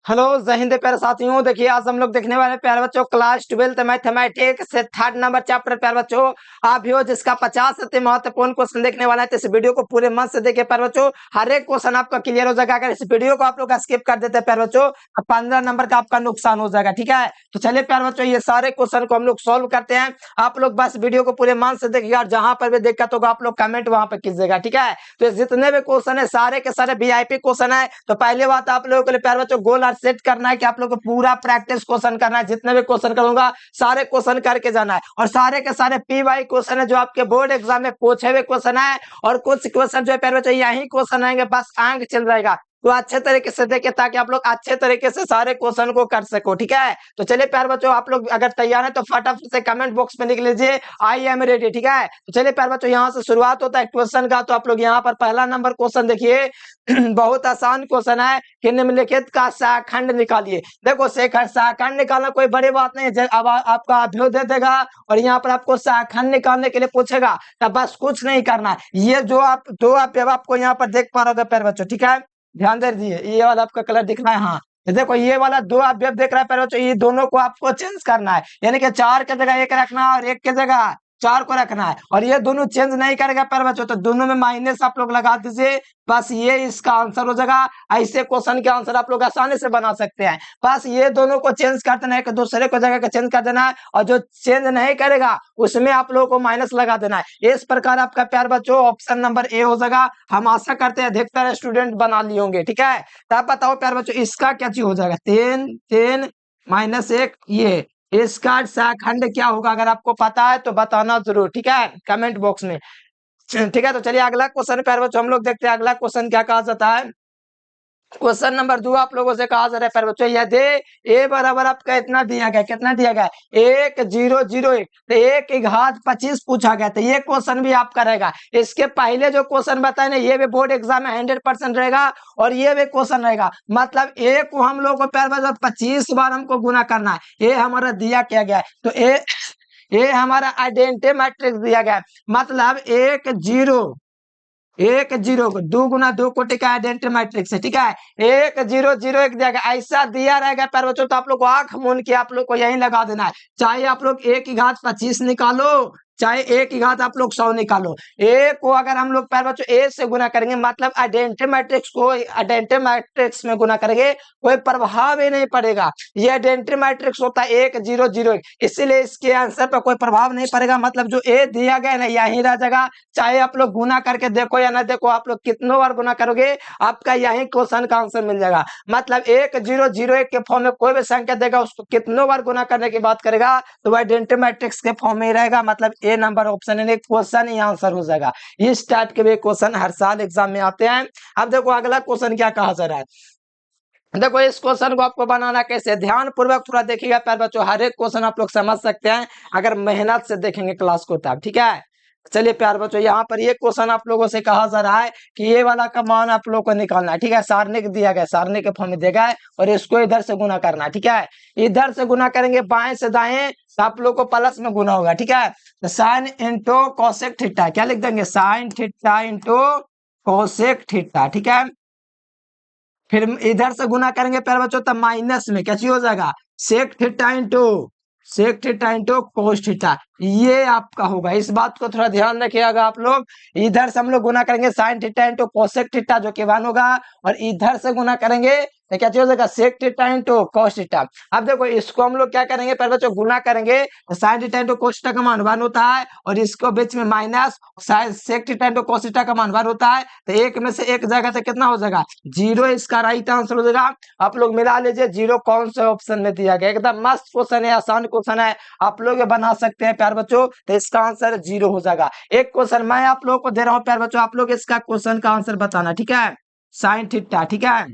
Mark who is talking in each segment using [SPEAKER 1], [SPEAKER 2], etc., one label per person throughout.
[SPEAKER 1] Hello जय हिंद प्यारे साथियों। देखिए आज हम लोग देखने वाले हैं प्यारे बच्चों क्लास 12th मैथमेटिक्स से थर्ड नंबर चैप्टर। प्यारे बच्चों आप भी हो जिसका 50 सबसे महत्वपूर्ण क्वेश्चन देखने वाला है, तो इस वीडियो को पूरे मन से देखिए प्यारे बच्चों। हर एक क्वेश्चन आपका क्लियर हो जाएगा। अगर इस वीडियो को आप लोग स्किप कर देते हैं प्यारे बच्चों, तो 15 नंबर का आपका नुकसान हो जाएगा। ठीक है, तो चलिए प्यारे बच्चों ये सारे क्वेश्चन को हम लोग सोल्व करते हैं। आप लोग बस वीडियो को पूरे मन से देखिएगा और जहां पर भी दिक्कत होगा आप लोग कमेंट वहां पर कीजिएगा। ठीक है, तो जितने भी क्वेश्चन है सारे के सारे वीआईपी क्वेश्चन है। तो पहले बात आप लोगों के लिए प्यारे बच्चों गोल और सेट करना है कि आप लोग को पूरा प्रैक्टिस क्वेश्चन करना है। जितने भी क्वेश्चन करूंगा सारे क्वेश्चन करके जाना है, और सारे के सारे पी वाई क्वेश्चन है जो आपके बोर्ड एग्जाम में पूछे हुए क्वेश्चन है। और कुछ क्वेश्चन जो है प्यारे बच्चों यही क्वेश्चन आएंगे, बस आंक चल जाएगा। तो अच्छे तरीके से देखिए ताकि आप लोग अच्छे तरीके से सारे क्वेश्चन को कर सको। ठीक है, तो चलिए प्यारे बच्चों आप लोग अगर तैयार है तो फटाफट से कमेंट बॉक्स में लिख लीजिए आई एम रेडी। ठीक है, तो चलिए प्यारे बच्चों यहाँ से शुरुआत होता है क्वेश्चन का। तो आप लोग यहाँ पर पहला नंबर क्वेश्चन देखिए बहुत आसान क्वेश्चन है कि निम्नलिखित का शाखंड निकालिए। देखो शाखंड निकालना कोई बड़ी बात नहीं है। अब आपका अभ्युदय दे देगा और यहाँ पर आपको शाखंड निकालने के लिए पूछेगा, तब बस कुछ नहीं करना है। ये जो आप दो अवयव आपको यहाँ पर देख पा रहे हो प्यारे बच्चों, ठीक है, ध्यान दे दीजिए। ये वाला आपका कलर दिख रहा है, हाँ ये देखो ये वाला दो अवयव देख रहा है प्यारे बच्चों, ये दोनों को आपको चेंज करना है। यानी कि 4 की जगह 1 रखना है और 1 की जगह 4 को रखना है। और ये दोनों चेंज नहीं करेगा प्यारे बच्चों, तो दोनों में माइनस आप लोग लगा दीजिए। बस ये इसका आंसर हो जाएगा। ऐसे क्वेश्चन के आंसर आप लोग आसानी से बना सकते हैं। बस ये दोनों को चेंज कर देना है, एक दूसरे को जगह का चेंज कर देना है, और जो चेंज नहीं करेगा उसमें आप लोगों को माइनस लगा देना है। इस प्रकार आपका प्यार बच्चों ऑप्शन नंबर ए हो जाएगा। हम आशा करते हैं अधिकतर स्टूडेंट बना लिए होंगे। ठीक है, तो आप बताओ प्यार बच्चों इसका क्या चीज हो जाएगा। 3 3 -1 ये इसका शाखंड क्या होगा। अगर आपको पता है तो बताना जरूर, ठीक है, कमेंट बॉक्स में। ठीक है, तो चलिए अगला क्वेश्चन प्यारे बच्चों हम लोग देखते हैं अगला क्वेश्चन क्या कहा जाता है। क्वेश्चन नंबर 2 आप लोगों से कहा जा रहा है प्यारे बच्चों, यदि ए बराबर आपका इतना दिया गया, कितना दिया गया 1001, तो 1 की घात 25 पूछा गया। तो ये क्वेश्चन भी आपका रहेगा। इसके पहले जो क्वेश्चन बताए ना ये भी बोर्ड एग्जाम में 100% रहेगा, और ये भी क्वेश्चन रहेगा। मतलब ए को हम लोग को प्यारे बच्चों 25 बार हमको गुना करना है। ए हमारा दिया क्या गया है, तो ए हमारा आइडेंटिटी मैट्रिक्स दिया गया है। मतलब 1 0 2 गुना 2 कोटि का आइडेंटिटी मैट्रिक्स है। ठीक है, 1 0 0 1 दिया गया, ऐसा दिया रहेगा प्यारे बच्चों, तो आप लोग को आंख मूंद के आप लोग को यही लगा देना है। चाहे आप लोग 1 की घात 25 निकालो, चाहे 1 की घात आप लोग 100 निकालो। ए को अगर हम लोग प्यारे बच्चों ए से गुना करेंगे, मतलब आइडेंटिटी मैट्रिक्स को आइडेंटिटी मैट्रिक्स में गुना करेंगे, कोई प्रभाव ही नहीं पड़ेगा। ये आइडेंटिटी मैट्रिक्स होता है 1 0 0 1, इसीलिए इसके आंसर पर कोई प्रभाव नहीं पड़ेगा। मतलब जो ए दिया गया ना यही रह जाएगा। चाहे आप लोग गुना करके देखो या ना देखो, आप लोग कितनों बार गुना करोगे आपका यही क्वेश्चन का आंसर मिल जाएगा। मतलब 1 0 0 1 के फॉर्म में कोई भी संख्या देगा उसको कितनों बार गुना करने की बात करेगा तो वह आइडेंटिटी मैट्रिक्स के फॉर्म में ही रहेगा। मतलब ए नंबर ऑप्शन यानी क्वेश्चन ही आंसर हो जाएगा। इस टाइप के भी क्वेश्चन हर साल एग्जाम में आते हैं। अब देखो अगला क्वेश्चन क्या कहा जा रहा है। देखो इस क्वेश्चन को आपको बनाना कैसे, ध्यान पूर्वक पूरा देखिएगा प्यारे बच्चों। हर एक क्वेश्चन आप लोग समझ सकते हैं अगर मेहनत से देखेंगे क्लास को तब। ठीक है, चलिए प्यारे बच्चों यहाँ पर ये क्वेश्चन आप लोगों से कहा जा रहा है कि ये वाला का मान आप लोगों को निकालना है। ठीक है, सारणी दिया गया, सारणी के फॉर्म में दिया गया है, और इसको इधर से गुना करना है। ठीक है, इधर से गुना करेंगे बाएं से दाएं तो आप लोग को प्लस में गुना होगा। ठीक है, तो साइन इंटू कोसेक थीटा, क्या लिख देंगे, sign theta into cosec theta. ठीक है, फिर इधर से गुना करेंगे प्यारे बच्चों तब माइनस में क्या चीज हो जाएगा, sec theta into cos theta, ये आपका होगा। इस बात को थोड़ा ध्यान रखिएगा आप लोग। इधर से हम लोग गुना करेंगे sign theta into cosec theta जो कि 1 होगा, और इधर से गुना करेंगे तो क्या चीज हो जाएगा, sec theta into cos theta. अब देखो इसको हम लोग क्या करेंगे पहले बच्चों, गुना करेंगे तो sine theta into cos theta का मान 1 होता है, और इसको बीच में minus sec theta into cos theta का मान 1 होता है। तो एक में से एक जाएगा तो कितना हो जाएगा, 0। इसका राइट आंसर हो जाएगा। आप लोग मिला लीजिए 0 कौन से ऑप्शन में दिया गया। एकदम मस्त क्वेश्चन है, आसान क्वेश्चन है, आप लोग ये बना सकते हैं प्यार बच्चों। तो इसका आंसर 0 हो जाएगा। एक क्वेश्चन मैं आप लोगों को दे रहा हूँ प्यार बच्चों, आप लोग इसका क्वेश्चन का आंसर बताना। ठीक है, साइन थीटा, ठीक है,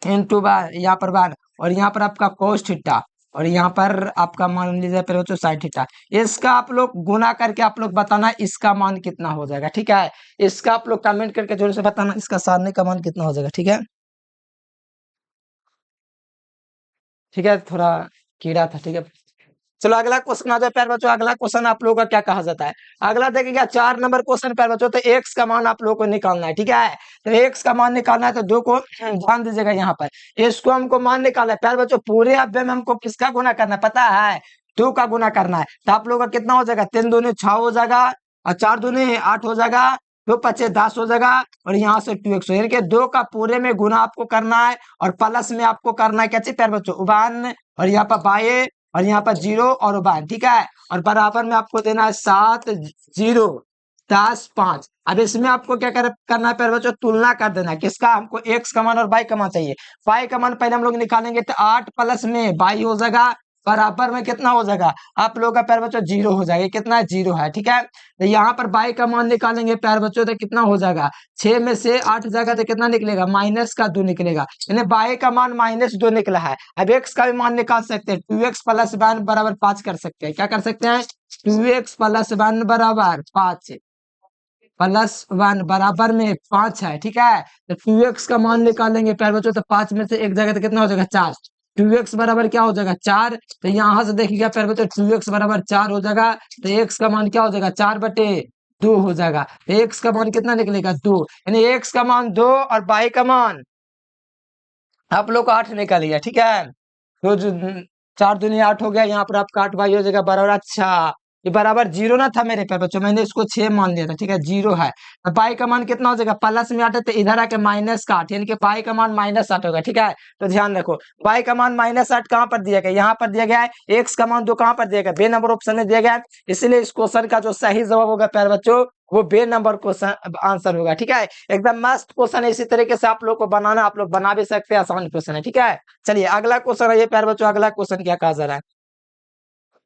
[SPEAKER 1] इंटू बार यहाँ पर बार, और यहाँ पर आपका कोस थीटा, और यहाँ पर आपका मान लीजिए प्यारे बच्चों साइन थीटा। इसका आप लोग गुना करके आप लोग बताना इसका मान कितना हो जाएगा। ठीक है, इसका आप लोग कमेंट करके जरूर से बताना इसका सारणी का मान कितना हो जाएगा। ठीक है, ठीक है, थोड़ा कीड़ा था। ठीक है, चलो अगला क्वेश्चन आ जाए प्यारे बच्चों। अगला क्वेश्चन आप लोगों का क्या कहा जाता है, अगला देखिएगा 4 नंबर क्वेश्चन प्यारे बच्चों। तो एक्स का मान आप लोगों को निकालना है, ठीक है। तो एक्स का मान निकालना है तो दो को ध्यान दीजिएगा यहाँ पर, इसको हमको मान निकालना है प्यारे बच्चों। पूरे अव्यय में हमको किसका गुना करना है पता है, 2 का गुना करना है। तो आप लोगों का कितना हो जाएगा, 3 दूनी 6 हो जाएगा और 4 दूनी 8 हो जाएगा, 2 पचे 10 हो जाएगा और यहाँ से 2x, यानी कि 2 का पूरे में गुना आपको करना है और प्लस में आपको करना है क्या चीज प्यारे बच्चों, उबान, और यहाँ पर बाय और यहाँ पर 0 और उबान, ठीक है। और बराबर में आपको देना है 7 0 10 5। अब इसमें आपको क्या करना है प्यारे बच्चों, तुलना कर देना है किसका, हमको एक्स का मान और वाई का मान चाहिए। वाई का मान पहले हम लोग निकालेंगे तो 8 प्लस में वाई हो जाएगा, बराबर में कितना हो जाएगा आप लोगों का प्यारे बच्चों 0 हो जाएगा, कितना है 0 है, ठीक है। तो यहाँ पर बाई का मान निकालेंगे प्यारे बच्चों तो कितना हो जाएगा, 6 में से 8 जाएगा तो कितना निकलेगा, -2 निकलेगा, यानी बाई का मान -2 निकला है। अब एक्स का भी मान निकाल सकते हैं, 2x + 1 बराबर 5 कर सकते हैं, क्या कर सकते हैं, 2x + 1 बराबर 5 +1 बराबर में 5 है, ठीक है। तो 2x का मान निकालेंगे प्यारे बच्चों तो 5 में से 1 जगह तो कितना हो जाएगा 4, 2x बराबर क्या हो जाएगा 4। तो यहाँ से देखिएगा प्यारे बच्चों 2x बराबर 4 हो जाएगा, तो x का मान क्या हो जाएगा 4/2 हो जाएगा। तो x का मान कितना निकलेगा 2, यानी x का मान 2 और y का मान आप लोग को 8 निकालिए, ठीक है। तो 4 दूनी 8 हो गया, यहाँ पर आपका 8 भाई हो जाएगा बराबर, अच्छा ये बराबर 0 ना था मेरे पे बच्चों, मैंने इसको 6 मान लिया था, ठीक है 0 है। तो पाई का मान कितना हो जाएगा, प्लस में 8 है तो इधर आके -8, यानी कि पाई का मान -8 होगा, ठीक है। तो ध्यान रखो पाई का मान -8 कहाँ पर दिया गया, यहाँ पर दिया गया है। एक्स का मान 2 कहाँ पर दिया गया, बे नंबर ऑप्शन में दिया गया है। इसलिए इस क्वेश्चन का जो सही जवाब होगा प्यारे बच्चों वो बे नंबर क्वेश्चन आंसर होगा, ठीक है। एकदम मस्त क्वेश्चन है, इसी तरीके से आप लोग को बनाना, आप लोग बना भी सकते हैं, आसान क्वेश्चन है, ठीक है। चलिए अगला क्वेश्चन है ये प्यारे बच्चों। अगला क्वेश्चन क्या कहा जा रहा है,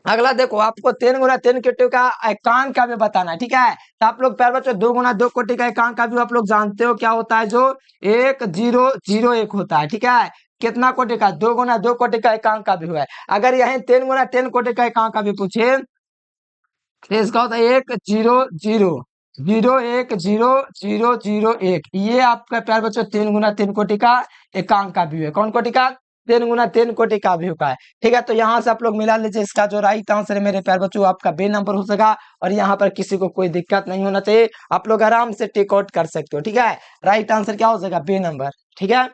[SPEAKER 1] अगला देखो आपको 3 गुना 3 कोटि का एकांक का भी बताना है, ठीक है। तो आप लोग प्यारे बच्चों 2 गुना 2 कोटि का एकांक का भी आप लोग जानते हो क्या होता है, जो 1 0 0 1 होता है, ठीक है। कितना कोटि का, 2 गुना 2 कोटि का एकांक का भी हुआ है। अगर यही 3 गुना 3 कोटि का एकांक का भी पूछे तो इसका होता है 1 0 0 0 1 0 0 0 1। ये आपका प्यारे बच्चों 3 गुना 3 कोटि का एकांक का भी है, कौन कोटि का, 3 गुना 3 कोटि का भी होता है, ठीक है। तो यहाँ से आप लोग मिला लीजिए, इसका जो राइट आंसर है मेरे प्यारे बच्चों आपका बे नंबर हो सका, और यहाँ पर किसी को कोई दिक्कत नहीं होना चाहिए, आप लोग आराम से टेक आउट कर सकते हो, ठीक है। राइट आंसर क्या हो जाएगा, बे नंबर, ठीक है।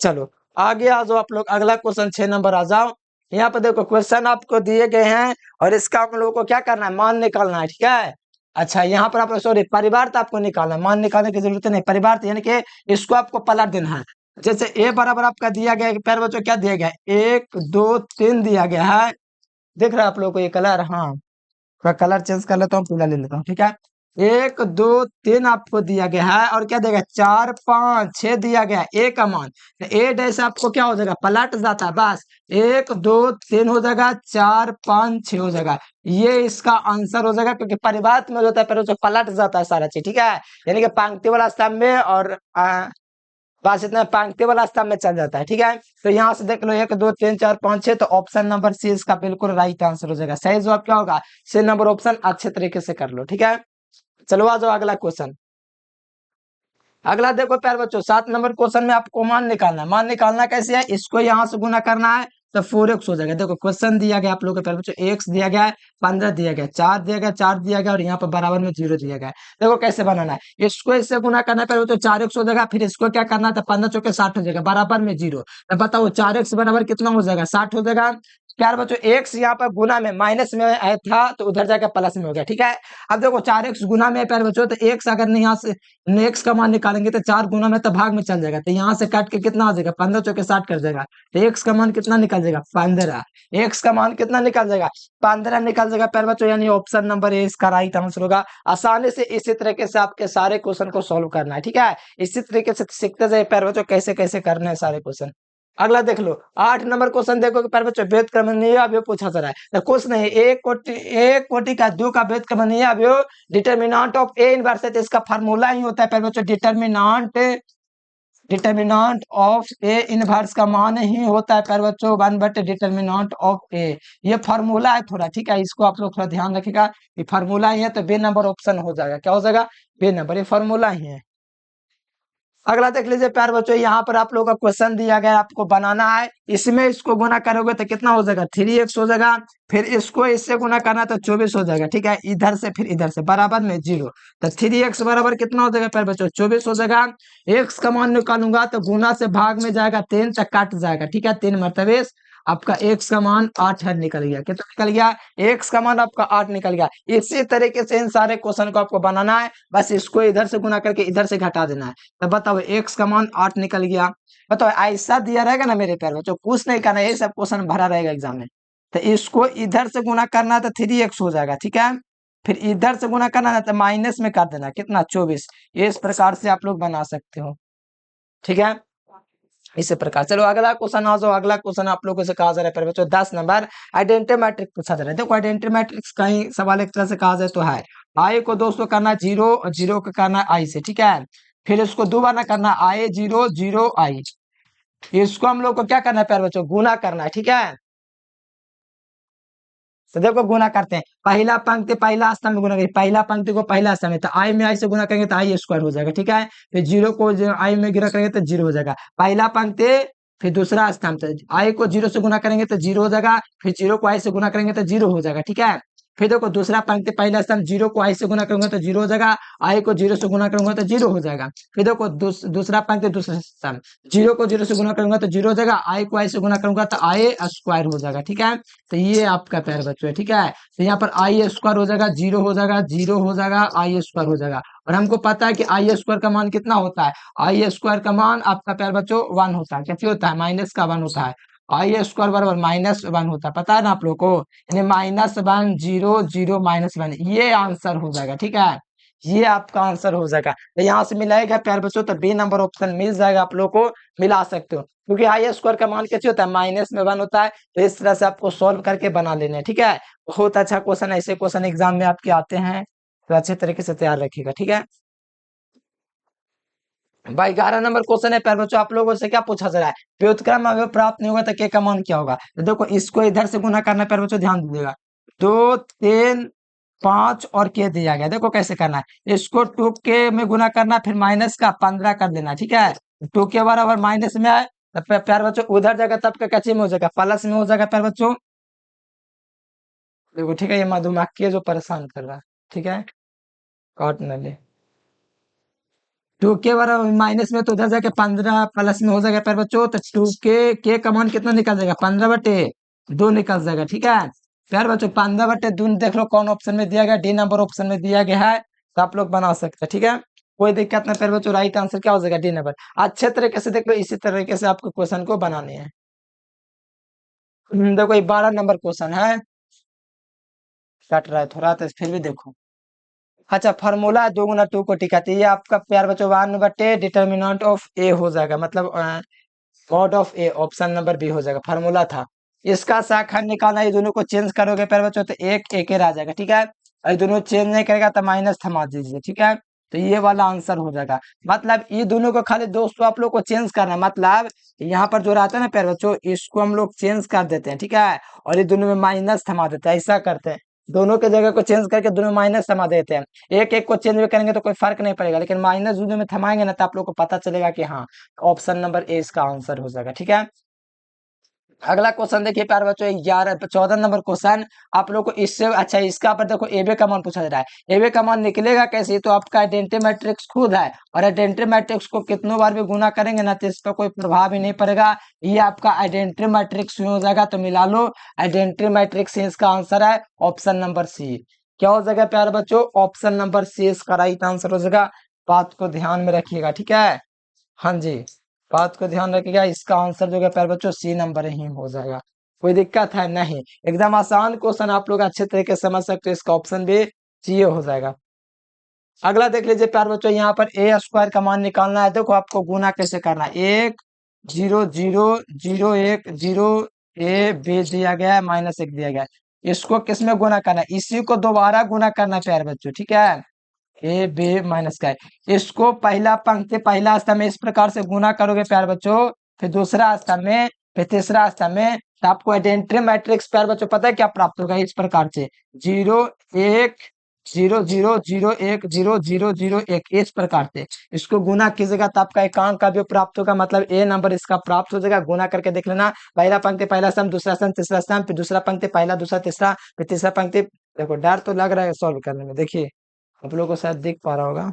[SPEAKER 1] चलो आगे आ जाओ आप लोग, अगला क्वेश्चन 6 नंबर आ जाओ। यहाँ पर देखो क्वेश्चन आपको दिए गए हैं और इसका आप लोगों को क्या करना है, मान निकालना है, ठीक है। अच्छा यहाँ पर आप सॉरी परिवार तो आपको निकालना है, मान निकालने की जरूरत नहीं, परिवार यानी कि इसको आपको पलट देना है। जैसे ए बराबर आपका दिया गया है प्यारे बच्चों, क्या दिया गया है 1 2 3 दिया गया है, देख रहे हैं आप लोग को ये कलर, हाँ थोड़ा कलर चेंज कर लेता हूँ, पीला ले लेता हूँ, ठीक है। 1 2 3 आपको दिया गया है और क्या देगा 4 5 6 दिया गया है ए का मान। तो ए डैश आपको क्या हो जाएगा, पलट जाता है, बस 1 2 3 हो जाएगा, 4 5 6 हो जाएगा, ये इसका आंसर हो जाएगा। क्योंकि परिवार में जो होता है पर जो पलट जाता है सारा चीज, ठीक है। यानी कि पंक्ति वाला स्तंभ में और बस इतना पंक्ति वाला स्तंभ में चल जाता है, ठीक है। तो यहाँ से देख लो 1 2 3 4 5 6, तो ऑप्शन नंबर सी इसका बिल्कुल राइट आंसर हो जाएगा। सही जवाब क्या होगा, सी नंबर ऑप्शन, अच्छे तरीके से कर लो, ठीक है। चलो आ जाओ अगला क्वेश्चन। अगला देखो प्यारे बच्चों 7 नंबर क्वेश्चन में आपको मान निकालना है। मान निकालना कैसे है, इसको यहाँ से गुना करना है तो 4x हो जाएगा। देखो क्वेश्चन दिया गया आप लोगों को प्यारे बच्चों, x दिया गया है, 15 दिया गया, 4 दिया गया, 4 दिया गया और यहाँ पर बराबर में 0 दिया गया है। देखो कैसे बनाना है, इसको इससे गुना करना है प्यारे बच्चों, 4x हो जाएगा, फिर इसको क्या करना है तो 15 चौके 60 हो जाएगा, बराबर में 0। तो बताओ 4x बराबर कितना हो जाएगा, 60 हो जाएगा। प्यारे बच्चों x यहाँ पर गुना में माइनस में आया था तो उधर जाकर प्लस में हो गया, ठीक है। अब देखो 4x गुना में प्यारे बच्चों, तो x अगर नहीं यहाँ से x का मान निकालेंगे तो 4 गुना में तो भाग में चल जाएगा, तो यहाँ से काट के कितना आ जाएगा 15 चौके 60 कर जाएगा, तो x का मान कितना निकल जाएगा 15। x का मान कितना निकल जाएगा 15 निकल जाएगा प्यारे बच्चों, यानी ऑप्शन नंबर ए इसका राइट आंसर होगा। आसानी से इसी तरीके से आपके सारे क्वेश्चन को सोल्व करना है, ठीक है। इसी तरीके से सीखते जाइए प्यारे बच्चों कैसे कैसे करने हैं सारे क्वेश्चन। अगला देख लो 8 नंबर क्वेश्चन देखो कि प्यारे बच्चों भेद क्रमणीय अवयव पूछा जा रहा है। तो कुछ नहीं, एक कोटि का 2 का भेद क्रमणीय अवयव डिटर्मिनेंट ऑफ ए इनवर्स है, तो इसका फार्मूला ही होता है प्यारे बच्चों डिटर्मिनेंट ऑफ ए इनवर्स का मान ही होता है प्यारे बच्चों 1/डिटर्मिनेंट ऑफ ए। ये फार्मूला है थोड़ा, ठीक है, इसको आप लोग थोड़ा ध्यान रखिएगा, ये फार्मूला ही है, तो बे नंबर ऑप्शन हो जाएगा, क्या हो जाएगा बे नंबर, ये फार्मूला ही है। अगला देख लीजिए प्यार बच्चों, यहाँ पर आप लोगों का क्वेश्चन दिया गया, आपको बनाना है। इसमें इसको गुना करोगे तो कितना हो जाएगा, 3x हो जाएगा। फिर इसको इससे गुना करना तो 24 हो जाएगा। ठीक है, इधर से फिर इधर से बराबर में 0, तो 3x बराबर कितना हो जाएगा प्यार बच्चों, 24 हो जाएगा। x का मान निकालूंगा तो गुना से भाग में जाएगा, 3 तक काट जाएगा। ठीक है, 3 मरतबे आपका x का मान 8 निकल गया। कितना निकल गया, x का मान आपका 8 निकल गया। इसी तरीके से इन सारे क्वेश्चन को आपको बनाना है, बस इसको इधर से गुना करके इधर से घटा देना है। तो बताओ x का मान 8 निकल गया। बताओ ऐसा दिया रहेगा ना मेरे प्यारे बच्चों, कुछ नहीं करना, ये सब क्वेश्चन भरा रहेगा एग्जाम में। तो इसको इधर से गुना करना तो 3x हो जाएगा। ठीक है, फिर इधर से गुना करना तो माइनस में कर देना, कितना 24। इस प्रकार से आप लोग बना सकते हो। ठीक है, इसी प्रकार। चलो अगला क्वेश्चन आ जाओ। अगला क्वेश्चन आप लोगों से कहा जा रहा है प्यारे बच्चों 10 नंबर आइडेंटिटी मैट्रिक्स पूछा जा रहा है। देखो आइडेंटिटी मैट्रिक्स कहीं सवाल एक तरह से कहा जाए तो है, आई को दोस्तों करना जीरो, जीरो को करना आई से। ठीक है, फिर इसको दोबारा करना आई जीरो जीरो आई, इसको हम लोग को क्या करना है प्यारे बच्चों, गुना करना है। ठीक है, तो देखो गुना करते हैं, पहला पंक्ति पहला स्तंभ में गुना करेंगे, पहला पंक्ति को पहला स्तंभ में, तो आई में आई से गुना करेंगे तो आई स्क्वायर हो जाएगा। ठीक है, फिर जीरो को आई में गुना करेंगे तो जीरो हो जाएगा, पहला पंक्ति फिर दूसरा स्तंभ, तो आई को जीरो से गुना करेंगे तो जीरो हो जाएगा, फिर जीरो को आई से गुना करेंगे तो जीरो हो जाएगा। ठीक है, फिर देखो दूसरा पंक्ति पहला स्तंभ, जीरो को आई से गुना करूंगा तो जीरो हो जाएगा, आई को जीरो से गुना करूंगा तो जीरो हो जाएगा। फिर देखो दूसरा पंक्ति दूसरा स्तंभ, जीरो को जीरो से गुना करूंगा तो जीरो हो जाएगा, आई को आई से गुना करूंगा तो आई स्क्वायर हो जाएगा। ठीक है, तो ये आपका प्यारे बच्चों है। ठीक है, तो यहाँ पर आई स्क्वायर हो जाएगा, जीरो हो जाएगा, जीरो हो जाएगा, आई स्क्वायर हो जाएगा। और हमको पता है कि आई स्क्वायर का मान कितना होता है, आई स्क्वायर का मान आपका प्यारे बच्चों 1 होता है। कैसे होता है, माइनस का 1 होता है, आई स्क्वायर बराबर -1 होता है, पता है ना आप लोग को, यानी -1 0 0 -1, ये आंसर हो जाएगा। ठीक है, ये आपका आंसर हो जाएगा। तो यहाँ से मिलाएगा प्यारे बच्चों तो बी नंबर ऑप्शन मिल जाएगा, आप लोग को मिला सकते हो, क्योंकि आई स्क्वायर का मान कैसे होता है, -1 होता है। तो इस तरह से आपको सॉल्व करके बना लेना है। ठीक है, बहुत अच्छा क्वेश्चन, ऐसे क्वेश्चन एग्जाम में आपके आते हैं, तो अच्छे तरीके से तैयार रखिएगा। ठीक है भाई, 11 नंबर क्वेश्चन है प्यारे बच्चों, आप लोगों से क्या पूछा जा रहा है, व्युत्क्रम अवयव प्राप्त नहीं होगा तो के का मान क्या होगा। तो देखो इसको इधर से गुना करना है प्यारे बच्चों, ध्यान दीजिएगा, 2 3 5 और के दिया गया। देखो कैसे करना है, इसको 2 के में गुना करना, फिर माइनस का 15 कर देना। ठीक है, 2 के बराबर माइनस में आए तो प्यारे बच्चों उधर जाएगा तब का कैसे में हो जाएगा, प्लस में हो जाएगा प्यारे बच्चों। देखो ठीक है, ये मधुमक्खी है जो परेशान कर रहा है। ठीक है, काट न ले, 2 के बराबर माइनस में तो उधर जाके 15 प्लस में हो जाएगा प्यारे बच्चों, तो 2 के का मान कितना निकल जाएगा, 15/2 निकल जाएगा। ठीक है प्यारे बच्चों, 15/2 देख लो कौन ऑप्शन में दिया गया, डी नंबर ऑप्शन में दिया गया है, तो आप लोग बना सकते हैं। ठीक है, कोई दिक्कत नहीं प्यारे बच्चों, राइट आंसर क्या हो जाएगा, डी नंबर। अच्छे तरीके से देख लो, इसी तरीके से आपको क्वेश्चन को बनाने हैं। देखो ये 12 नंबर क्वेश्चन है, कट रहा है थोड़ा तो फिर भी देखो। अच्छा, फार्मूला 2 गुना 2 को टिकाती है, ये आपका प्यार बच्चों 1/, डिटर्मिनेंट ऑफ ए हो जाएगा, मतलब mod of A, option number B हो जाएगा, फार्मूला था। इसका शाखा निकालना, ये दोनों को चेंज करोगे प्यार बच्चों तो एक एक रह जाएगा। ठीक है, और दोनों चेंज नहीं करेगा तो माइनस थमा दीजिए। ठीक है, तो ये वाला आंसर हो जाएगा, मतलब ये दोनों को खाली दोस्तों आप लोग को चेंज करना है, मतलब यहाँ पर जो रहता है ना प्यार बच्चों, इसको हम लोग चेंज कर देते हैं। ठीक है, और ये दोनों में माइनस थमा देते हैं, ऐसा करते हैं, दोनों के जगह को चेंज करके दोनों माइनस थमा देते हैं। एक एक को चेंज भी करेंगे तो कोई फर्क नहीं पड़ेगा, लेकिन माइनस दोनों में थमाएंगे ना तो आप लोग को पता चलेगा कि हाँ ऑप्शन नंबर ए इसका आंसर हो जाएगा। ठीक है, अगला क्वेश्चन देखिए प्यारे बच्चों, 14 नंबर क्वेश्चन आप लोग को इससे अच्छा, इसका पर देखो एबे का मान पूछा जा रहा है। एबे का मान निकलेगा कैसे, तो आपका आइडेंटिटी मैट्रिक्स खुद है, और आइडेंटिटी मैट्रिक्स को कितनों बार भी गुना करेंगे ना तो इस पर कोई प्रभाव ही नहीं पड़ेगा, ये आपका आइडेंटिटी मैट्रिक्स हो जाएगा। तो मिला लो, आइडेंटिटी मैट्रिक्स इसका आंसर है ऑप्शन नंबर सी। क्या हो जाएगा प्यारे बच्चों, ऑप्शन नंबर सी इसका राइट आंसर हो जाएगा। बात को ध्यान में रखिएगा। ठीक है, हाँ जी, बात को ध्यान रखिएगा, इसका आंसर जो है प्यारे बच्चों सी नंबर ही हो जाएगा। कोई दिक्कत है नहीं, एकदम आसान क्वेश्चन, आप लोग अच्छे तरीके से समझ सकते हो, इसका ऑप्शन भी सी हो जाएगा। अगला देख लीजिए प्यारे बच्चों, यहाँ पर ए स्क्वायर का मान निकालना है। देखो आपको गुना कैसे करना है, 1 0 0 0 1 0 ए बी दिया गया है, -1 दिया गया है, इसको किस में गुना करना है, इसी को दोबारा गुना करना है प्यारे बच्चों। ठीक है, ए बी माइनस का है, इसको पहला पंक्ति पहला स्तंभ में इस प्रकार से गुना करोगे प्यारे बच्चों, फिर दूसरा स्तंभ में, फिर तीसरा स्तंभ में, तो आपको आइडेंटिटी मैट्रिक्स प्यारे बच्चों पता है क्या प्राप्त होगा, इस प्रकार से 0 1 0 0 0 1 0 0 0 1 इस प्रकार से इसको गुना कीजिएगा तो आपका एकांक का भी प्राप्त होगा, मतलब ए नंबर इसका प्राप्त हो जाएगा। गुना करके देख लेना, पहला पंक्ति पहला स्तंभ, दूसरा स्तंभ तीसरा स्तंभ, फिर दूसरा पंक्ति पहला दूसरा तीसरा, फिर तीसरा पंक्ति। देखो डर तो लग रहा है सॉल्व करने में, देखिए आप लोगों को शायद दिख पा रहा होगा।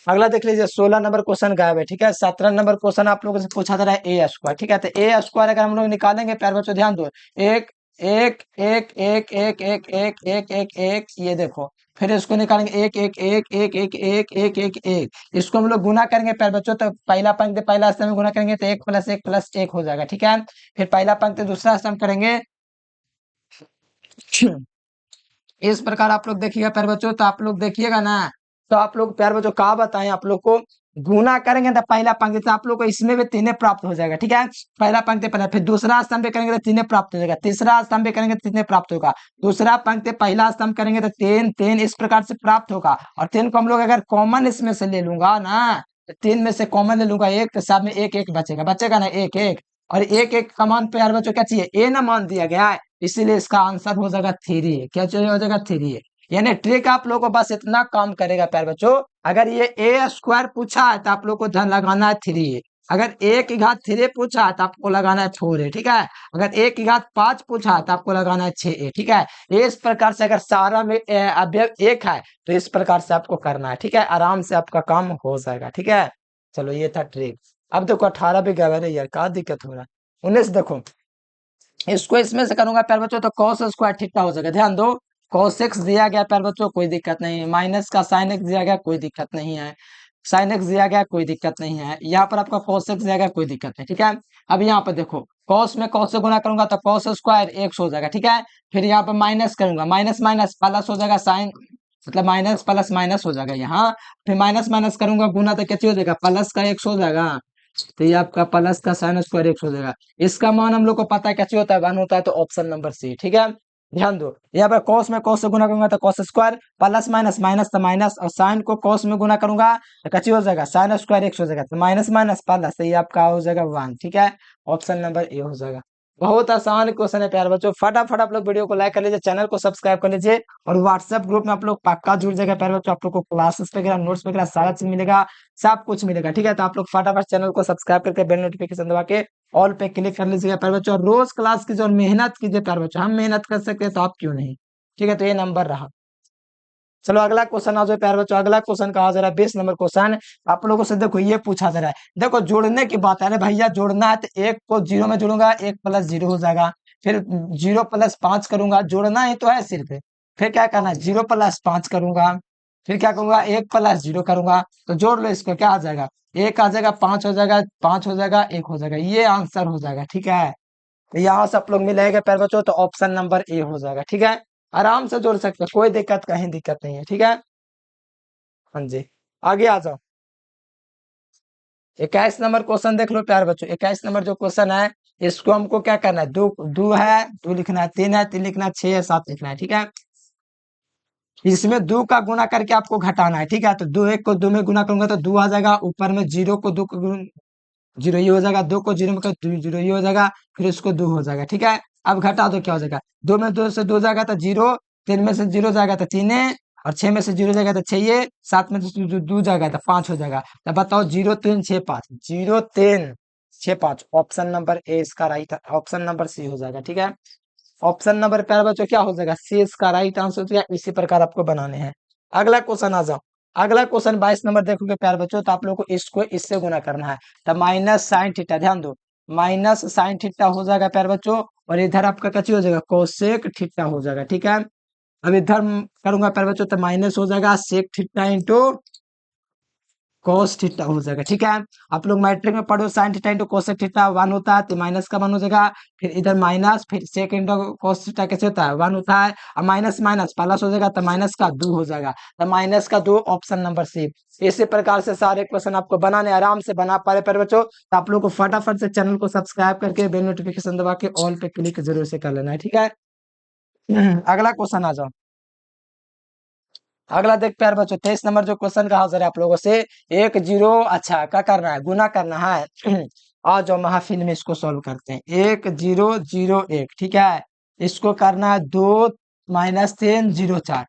[SPEAKER 1] अगला देख लीजिए, 16 नंबर क्वेश्चन गायब है, ठीक है। 17 नंबर क्वेश्चन आप लोगों से पूछा जा रहा है ए स्क्वायर, ठीक है। तो ए स्क्वायर अगर हम लोग निकालेंगे प्यारे बच्चों ध्यान दो, एक एक एक एक एक एक एक एक एक एक, ये देखो, फिर इसको निकालेंगे एक एक एक एक एक एक एक एक एक, इसको हम लोग गुना करेंगे प्यारे बच्चों, तो पहला पंक्ति पहला स्तंभ में गुना करेंगे तो 1 + 1 + 1 हो जाएगा, ठीक है। फिर पहला पंक्ति दूसरा स्तंभ करेंगे इस प्रकार आप लोग देखिएगा प्यारे बच्चों, तो आप लोग देखिएगा ना, तो आप लोग प्यारे बच्चों कहा बताएं आप लोग को, गुना करेंगे तो पहला पंक्ति तो आप लोग को इसमें भी तीन प्राप्त हो जाएगा, ठीक है। पहला पंक्ति पहला, फिर दूसरा स्तंभ भी करेंगे तो तीन प्राप्त हो जाएगा, तीसरा स्तंभ भी करेंगे तो तीन प्राप्त होगा, दूसरा पंक्ति पहला स्तंभ करेंगे तो तीन तीन इस प्रकार से प्राप्त होगा। और तीन को हम लोग अगर कॉमन इसमें से ले लूंगा ना, तो तीन में से कॉमन ले लूंगा एक, तो साथ में एक एक बचेगा, बचेगा ना एक एक, और एक एक का मान प्यारे बच्चों क्या चाहिए, ए ना मान दिया गया है, इसीलिए इसका आंसर हो जाएगा 3। क्या चाहिए हो जाएगा 3। यानी ट्रिक आप लोगों को बस इतना काम करेगा प्यारे बच्चों, अगर ये ए स्क्वायर पूछा है तो आप लोग को ध्यान लगाना है 3। अगर ए की घात 3 पूछा है तो आपको लगाना है 4 ठीक है। अगर ए की घात 5 पूछा है तो आपको लगाना है 6 ठीक है। इस प्रकार से अगर सारा में अवयव एक है तो इस प्रकार से आपको करना है, ठीक है। आराम से आपका काम हो जाएगा, ठीक है। चलो ये था ट्रिक। अब देखो 18 भी गया यार, क्या दिक्कत हो रहा है। 19 देखो, इसको इसमें से करूंगा प्यार बच्चों तो cos स्क्वायर थीटा हो जाएगा, ध्यान दो। cos x दिया गया प्यार बच्चों, कोई दिक्कत नहीं है। माइनस का sin x दिया गया, कोई दिक्कत नहीं है। sin x दिया गया, कोई दिक्कत नहीं है। यहाँ पर आपका cos x दिया गया, कोई दिक्कत नहीं, ठीक है। अब यहाँ पर देखो, cos में cos से गुना करूंगा तो cos स्क्वायर x हो जाएगा, ठीक है। फिर यहाँ पर माइनस करूंगा, माइनस माइनस प्लस हो जाएगा, साइन मतलब माइनस प्लस माइनस हो जाएगा यहाँ। फिर माइनस माइनस करूंगा गुना तो क्या हो जाएगा, प्लस का x हो जाएगा, तो ये आपका प्लस का साइन स्क्वायर एक्स हो जाएगा। इसका मान हम लोग को पता है कैसे होता है, 1 होता है, तो ऑप्शन नंबर सी, ठीक है। ध्यान दो, यहाँ पर कॉस में कॉस से गुना करूंगा तो cos square, plus minus minus तो माइनस, और साइन को कॉस में गुना करूंगा तो कैसे हो जाएगा, साइन स्क्वायर एक्स हो जाएगा, तो माइनस माइनस प्लस, तो ये आपका हो जाएगा 1, ठीक है। ऑप्शन नंबर ए हो जाएगा। बहुत आसान क्वेश्चन है प्यारे बच्चों, फटाफट आप लोग वीडियो को लाइक कर लीजिए, चैनल को सब्सक्राइब कर लीजिए, और व्हाट्सएप ग्रुप में आप लोग पक्का जुड़ जाएगा प्यारे बच्चों। आप लोग को क्लासेस वगैरह नोट्स वगैरह सारा चीज मिलेगा, सब कुछ मिलेगा, ठीक है। तो आप लोग फटाफट चैनल को सब्सक्राइब करके बेल नोटिफिकेशन दबा के ऑल पे क्लिक कर लीजिएगा प्यारे बच्चों। और रोज क्लास कीजिए और मेहनत कीजिए प्यारे बच्चों, हम मेहनत कर सकते हैं तो आप क्यों नहीं, ठीक है। तो ये नंबर रहा। चलो अगला क्वेश्चन आ जाओ प्यारे बच्चों। अगला क्वेश्चन कहा जा रहा है 20 नंबर क्वेश्चन। आप लोगों से देखो ये पूछा जा रहा है, देखो जोड़ने की बात है, अरे भैया जोड़ना है तो एक को जीरो में जोड़ूंगा, 1 + 0 हो जाएगा। फिर 0 + 5 करूंगा, जोड़ना ही तो है सिर्फ। फिर क्या करना है, 0 + 5 करूंगा, फिर क्या करूंगा, 1 + 0 करूंगा, तो जोड़ लो इसको, क्या आ जाएगा, 1 आ जाएगा, 5 हो जाएगा, 5 हो जाएगा, 1 हो जाएगा, ये आंसर हो जाएगा, ठीक है। तो यहाँ से आप लोग मिलेगा प्यारे बच्चों, तो ऑप्शन नंबर ए हो जाएगा, ठीक है। आराम से जोड़ सकते हैं, कोई दिक्कत कहीं दिक्कत नहीं है, ठीक है। हाँ जी, आगे आ जाओ। 21 नंबर क्वेश्चन देख लो प्यारे बच्चों। 21 नंबर जो क्वेश्चन है, इसको हमको क्या करना है, दो दो है, दो लिखना है, तीन है, तीन लिखना है, 6 है, 7 लिखना है, ठीक है। इसमें दो का गुना करके आपको घटाना है, ठीक है। तो दो एक को दो में गुना करूंगा तो दो आ जाएगा, ऊपर में जीरो को दो को जीरो ये हो जाएगा, दो को जीरो में कर दो जीरो ये हो जाएगा, फिर इसको दो हो जाएगा, ठीक है। अब घटा दो, क्या हो जाएगा, दो में दो से दो जाएगा तो जीरो, तीन में से जीरो जाएगा तो तीन, और छह में से जीरो जाएगा तो छह, सात में से दो जाएगा तो 5 हो जाएगा। तो बताओ 0 3 6 5, 0 3 6 5, ऑप्शन नंबर ए इसका राइट, ऑप्शन नंबर सी हो जाएगा, ठीक है। ऑप्शन नंबर प्यारे बच्चों क्या हो जाएगा, सी इसका राइट आंसर हो जाएगा। इसी प्रकार आपको बनाने हैं। अगला क्वेश्चन आ जाओ। अगला क्वेश्चन 22 नंबर देखोगे प्यारे बच्चों, तो आप लोग को इसको इससे गुना करना है, तो माइनस साइन थीटा, ध्यान दो, माइनस साइन थीटा हो जाएगा प्यारे बच्चों, और इधर आपका क्या हो जाएगा, कोसेक थीटा हो जाएगा, ठीक है। अब इधर करूंगा प्यारे बच्चों, तो माइनस हो जाएगा sec theta into cos theta हो जाएगा, ठीक है। आप लोग मैट्रिक में पढ़ो, sine theta into cosec theta 1 होता है, तो माइनस का 1 हो जाएगा। फिर इधर माइनस, फिर सेक इंटू cos थीटा कैसे होता है, 1 होता है, और माइनस माइनस प्लस हो जाएगा, तो माइनस का 2 हो जाएगा, तो माइनस का 2, ऑप्शन नंबर सी। इसी प्रकार से सारे क्वेश्चन आपको बनाने, आराम से बना पा रहे पर बच्चों, तो आप लोग को फटाफट से चैनल को सब्सक्राइब करके बेल नोटिफिकेशन दबा के ऑल पे क्लिक जरूर से कर लेना है, ठीक है। अगला क्वेश्चन आ जाओ। अगला देख प्यार बच्चों, 23 नंबर जो क्वेश्चन कहा सर आप लोगों से, एक जीरो, अच्छा क्या करना है, गुना करना है। आ जाओ महफिल में इसको सॉल्व करते हैं। 1 0 0 1, ठीक है। इसको करना है 2 -3 0 4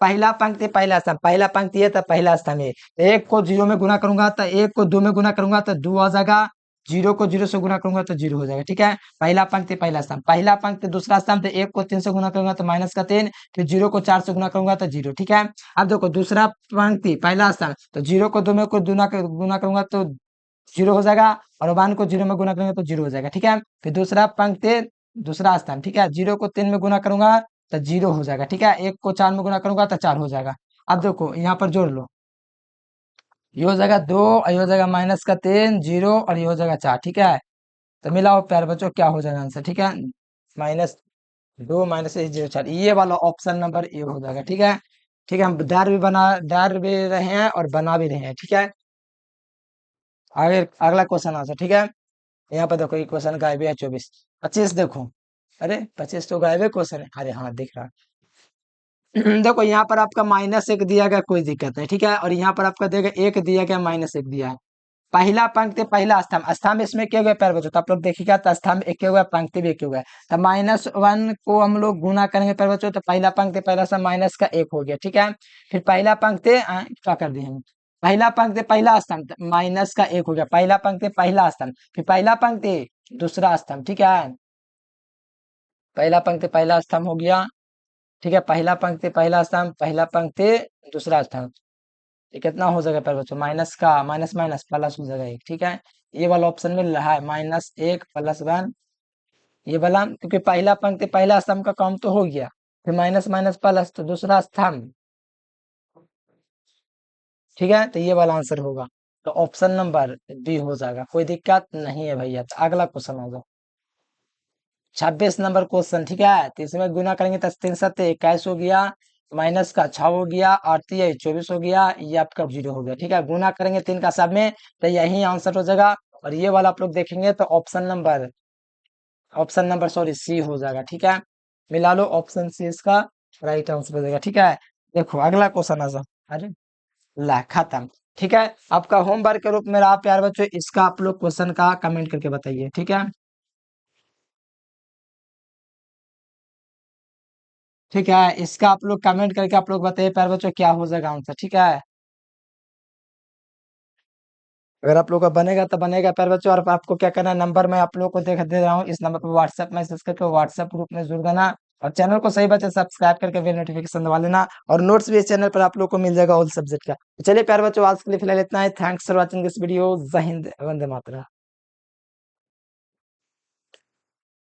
[SPEAKER 1] पहला पंक्ति पहला स्तंभ, पहला पंक्ति है तो पहला स्तंभ है। एक को 0 में गुना करूंगा तो एक को 2 में गुना करूंगा तो 2 हो जाएगा, 0 को 0 से गुना करूंगा तो 0 हो जाएगा। ठीक है, पहला पंक्ति पहला स्तंभ, पहला पंक्ति दूसरा स्तंभ, तो एक को 3 से गुना करूंगा तो -3, फिर 0 को 4 से गुना करूंगा तो 0। ठीक है, अब देखो दूसरा पंक्ति पहला स्तंभ, तो 0 को 2 में को गुना करूंगा तो 0 हो जाएगा, और 1 को 0 में गुना करूंगा तो 0 हो जाएगा। ठीक है, फिर दूसरा पंक्ति दूसरा स्तंभ, ठीक है, 0 को 3 में गुना करूंगा तो 0 हो जाएगा। ठीक है, 1 को 4 में गुना करूंगा तो 4 हो जाएगा। अब देखो यहाँ पर जोड़ लो, ये हो जाएगा 2 और ये हो जाएगा -3 0 और ये हो जाएगा 4। ठीक है, तो मिलाओ प्यारे बच्चों क्या हो जाएगा आंसर। ठीक है, -2 -1 0 4, ये वाला ऑप्शन नंबर ए हो जाएगा। ठीक है, ठीक है, हम डर भी रहे हैं और बना भी रहे हैं। ठीक है, आगे अगला क्वेश्चन आंसर। ठीक है, यहाँ पर देखो ये क्वेश्चन गायब है 24 25 देखो, अरे 25 तो गायब है क्वेश्चन है, अरे हाँ दिख रहा है। देखो यहाँ पर आपका -1 दिया गया, कोई दिक्कत नहीं। ठीक है, और यहाँ पर आपका देगा 1 दिया गया, -1 दिया है। पहला पंक्ति पहला स्तंभ, स्तंभ इसमें क्या हुआ प्यारे बच्चों, तो आप लोग देखिएगा तो स्तंभ एक हुआ, पंक्ति भी एक हुआ है। तो -1 को हम लोग गुना करेंगे प्यारे बच्चों, तो पहला पंक्ति पहला स्तंभ माइनस का 1 हो गया। ठीक है, फिर पहला पंक्ति क्या कर दिए हम, पहला पंक्ति पहला स्तंभ -1 हो गया, पहला पंक्ति पहला स्तंभ, फिर पहला पंक्ति दूसरा स्तंभ। ठीक है, पहला पंक्ति पहला स्तंभ हो गया। ठीक है, पहला पंक्ति पहला स्तंभ, पहला पंक्ति दूसरा स्तंभ, ये कितना हो जाएगा प्यारे बच्चों, माइनस का माइनस माइनस प्लस हो जाएगा 1। ठीक है, ये वाला ऑप्शन मिल रहा है -1 +1, ये वाला, क्योंकि पहला पंक्ति पहला स्तंभ का काम तो हो गया, फिर माइनस माइनस प्लस तो दूसरा स्तंभ। ठीक है, तो ये वाला आंसर होगा, तो ऑप्शन नंबर बी हो जाएगा, कोई दिक्कत नहीं है भैया। तो अगला क्वेश्चन होगा 26 नंबर क्वेश्चन। ठीक है, तो इसमें गुना करेंगे तो 3 7 21 हो गया, माइनस का 6 हो गया, और 24 हो गया, ये आपका 0 हो गया। ठीक है, गुना करेंगे 3 का सब में तो यही आंसर हो जाएगा, और ये वाला आप लोग देखेंगे तो ऑप्शन नंबर सॉरी सी हो जाएगा। ठीक है, मिला लो, ऑप्शन सी इसका राइट आंसर हो जाएगा। ठीक है, देखो अगला क्वेश्चन आ जाओ, अरे ला खत्म। ठीक है, आपका होमवर्क के रूप में रहा प्यार बच्चों, इसका आप लोग क्वेश्चन का कमेंट करके बताइए। ठीक है, ठीक है, इसका आप लोग कमेंट करके आप लोग बताइए प्यार बच्चों क्या हो जाएगा आंसर। ठीक है, अगर आप लोग का बनेगा तो बनेगा प्यार बच्चों, और आपको क्या करना है, नंबर मैं आप लोग को दे रहा हूँ, इस नंबर पर व्हाट्सएप मैसेज करके व्हाट्सएप ग्रुप में जुड़ देना, और चैनल को सही बच्चे सब्सक्राइब करके बेल नोटिफिकेशन दबा लेना, और नोट्स भी इस चैनल पर आप लोग को मिल जाएगा ऑल सब्जेक्ट का। तो चलिए प्यार बच्चों, आज के लिए फिलहाल इतना ही। Thanks for watching this video. जय हिंद, वंदे मातरम।